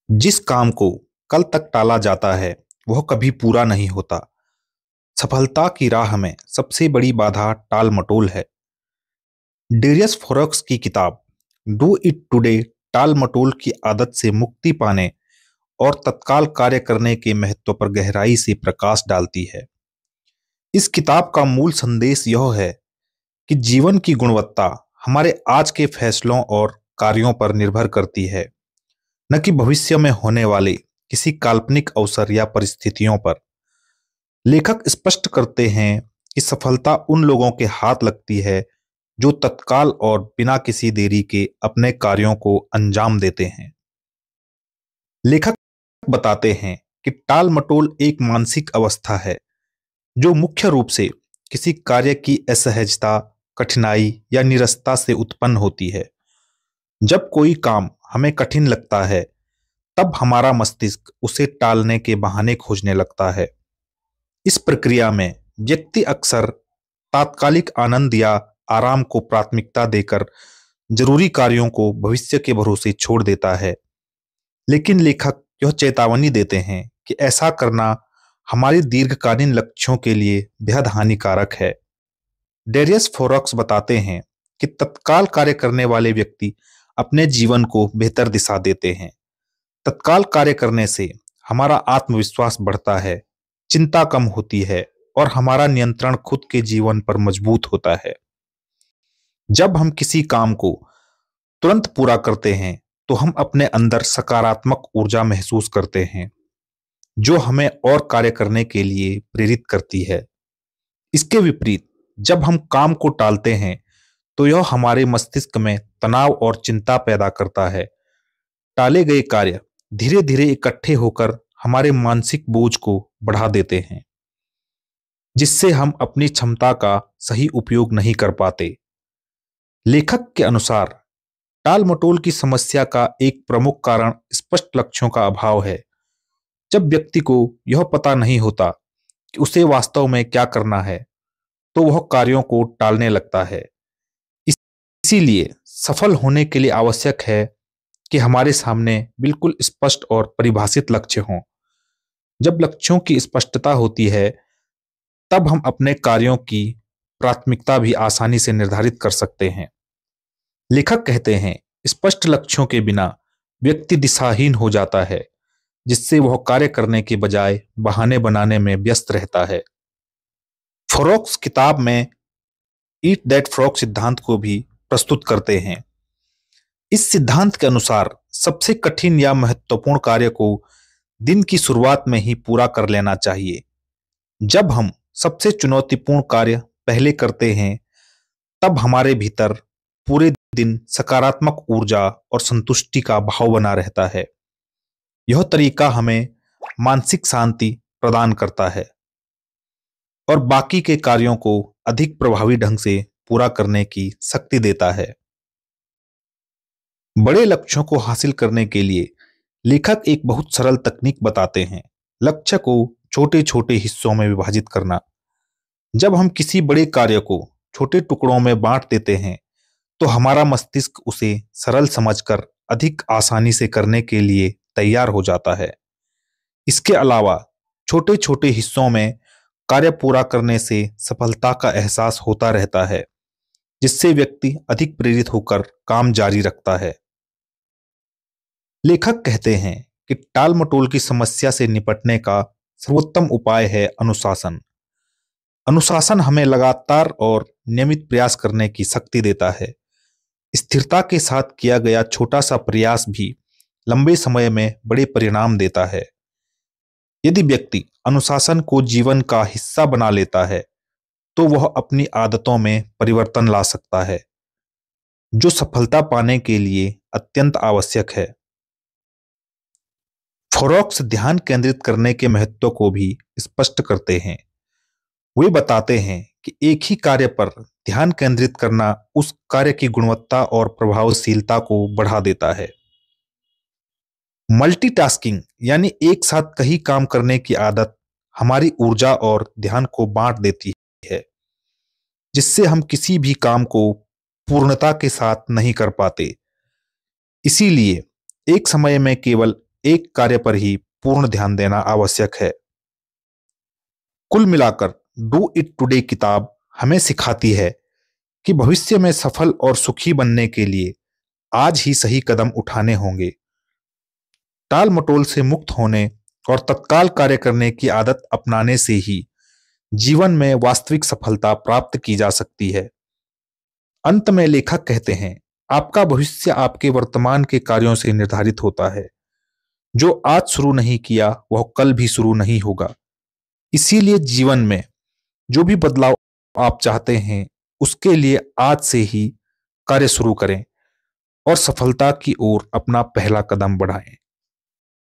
जिस काम को कल तक टाला जाता है वह कभी पूरा नहीं होता। सफलता की राह में सबसे बड़ी बाधा टाल मटोल है। डेरियस फोरक्स की किताब डू इट टुडे टाल मटोल की आदत से मुक्ति पाने और तत्काल कार्य करने के महत्व पर गहराई से प्रकाश डालती है। इस किताब का मूल संदेश यह है कि जीवन की गुणवत्ता हमारे आज के फैसलों और कार्यों पर निर्भर करती है, न कि भविष्य में होने वाले किसी काल्पनिक अवसर या परिस्थितियों पर। लेखक स्पष्ट करते हैं कि सफलता उन लोगों के हाथ लगती है जो तत्काल और बिना किसी देरी के अपने कार्यों को अंजाम देते हैं। लेखक बताते हैं कि टाल मटोल एक मानसिक अवस्था है जो मुख्य रूप से किसी कार्य की असहजता, कठिनाई या निरस्ता से उत्पन्न होती है। जब कोई काम हमें कठिन लगता है, तब हमारा मस्तिष्क उसे टालने के बहाने खोजने लगता है। इस प्रक्रिया में व्यक्ति अक्सर तात्कालिक आनंद या आराम को प्राथमिकता देकर जरूरी कार्यों को भविष्य के भरोसे छोड़ देता है। लेकिन लेखक यह चेतावनी देते हैं कि ऐसा करना हमारे दीर्घकालीन लक्ष्यों के लिए बेहद हानिकारक है। डेरियस फोरक्स बताते हैं कि तत्काल कार्य करने वाले व्यक्ति अपने जीवन को बेहतर दिशा देते हैं। तत्काल कार्य करने से हमारा आत्मविश्वास बढ़ता है, चिंता कम होती है और हमारा नियंत्रण खुद के जीवन पर मजबूत होता है। जब हम किसी काम को तुरंत पूरा करते हैं, तो हम अपने अंदर सकारात्मक ऊर्जा महसूस करते हैं, जो हमें और कार्य करने के लिए प्रेरित करती है। इसके विपरीत, जब हम काम को टालते हैं, तो यह हमारे मस्तिष्क में तनाव और चिंता पैदा करता है। टाले गए कार्य धीरे धीरे इकट्ठे होकर हमारे मानसिक बोझ को बढ़ा देते हैं, जिससे हम अपनी क्षमता का सही उपयोग नहीं कर पाते। लेखक के अनुसार टाल मटोल की समस्या का एक प्रमुख कारण स्पष्ट लक्ष्यों का अभाव है। जब व्यक्ति को यह पता नहीं होता कि उसे वास्तव में क्या करना है, तो वह कार्यों को टालने लगता है। इसीलिए सफल होने के लिए आवश्यक है कि हमारे सामने बिल्कुल स्पष्ट और परिभाषित लक्ष्य हों। जब लक्ष्यों की स्पष्टता होती है, तब हम अपने कार्यों की प्राथमिकता भी आसानी से निर्धारित कर सकते हैं। लेखक कहते हैं, स्पष्ट लक्ष्यों के बिना व्यक्ति दिशाहीन हो जाता है, जिससे वह कार्य करने के बजाय बहाने बनाने में व्यस्त रहता है। फोरक्स किताब में ईट दैट फ्रॉग सिद्धांत को भी प्रस्तुत करते हैं। इस सिद्धांत के अनुसार सबसे कठिन या महत्वपूर्ण कार्य को दिन की शुरुआत में ही पूरा कर लेना चाहिए। जब हम सबसे चुनौतीपूर्ण कार्य पहले करते हैं, तब हमारे भीतर पूरे दिन सकारात्मक ऊर्जा और संतुष्टि का भाव बना रहता है। यह तरीका हमें मानसिक शांति प्रदान करता है और बाकी के कार्यों को अधिक प्रभावी ढंग से पूरा करने की शक्ति देता है। बड़े लक्ष्यों को हासिल करने के लिए लेखक एक बहुत सरल तकनीक बताते हैं: लक्ष्य को छोटे छोटे हिस्सों में विभाजित करना। जब हम किसी बड़े कार्य को छोटे टुकड़ों में बांट देते हैं, तो हमारा मस्तिष्क उसे सरल समझकर अधिक आसानी से करने के लिए तैयार हो जाता है। इसके अलावा छोटे छोटे हिस्सों में कार्य पूरा करने से सफलता का एहसास होता रहता है, जिससे व्यक्ति अधिक प्रेरित होकर काम जारी रखता है। लेखक कहते हैं कि टाल मटोल की समस्या से निपटने का सर्वोत्तम उपाय है अनुशासन। अनुशासन हमें लगातार और नियमित प्रयास करने की शक्ति देता है। स्थिरता के साथ किया गया छोटा सा प्रयास भी लंबे समय में बड़े परिणाम देता है। यदि व्यक्ति अनुशासन को जीवन का हिस्सा बना लेता है, तो वह अपनी आदतों में परिवर्तन ला सकता है, जो सफलता पाने के लिए अत्यंत आवश्यक है। फोरक्स ध्यान केंद्रित करने के महत्व को भी स्पष्ट करते हैं। वे बताते हैं कि एक ही कार्य पर ध्यान केंद्रित करना उस कार्य की गुणवत्ता और प्रभावशीलता को बढ़ा देता है। मल्टीटास्किंग यानी एक साथ कई काम करने की आदत हमारी ऊर्जा और ध्यान को बांट देती है, जिससे हम किसी भी काम को पूर्णता के साथ नहीं कर पाते। इसीलिए एक समय में केवल एक कार्य पर ही पूर्ण ध्यान देना आवश्यक है। कुल मिलाकर डू इट टुडे किताब हमें सिखाती है कि भविष्य में सफल और सुखी बनने के लिए आज ही सही कदम उठाने होंगे। टाल मटोल से मुक्त होने और तत्काल कार्य करने की आदत अपनाने से ही जीवन में वास्तविक सफलता प्राप्त की जा सकती है। अंत में लेखक कहते हैं, आपका भविष्य आपके वर्तमान के कार्यों से निर्धारित होता है। जो आज शुरू नहीं किया वह कल भी शुरू नहीं होगा। इसीलिए जीवन में जो भी बदलाव आप चाहते हैं उसके लिए आज से ही कार्य शुरू करें और सफलता की ओर अपना पहला कदम बढ़ाएं।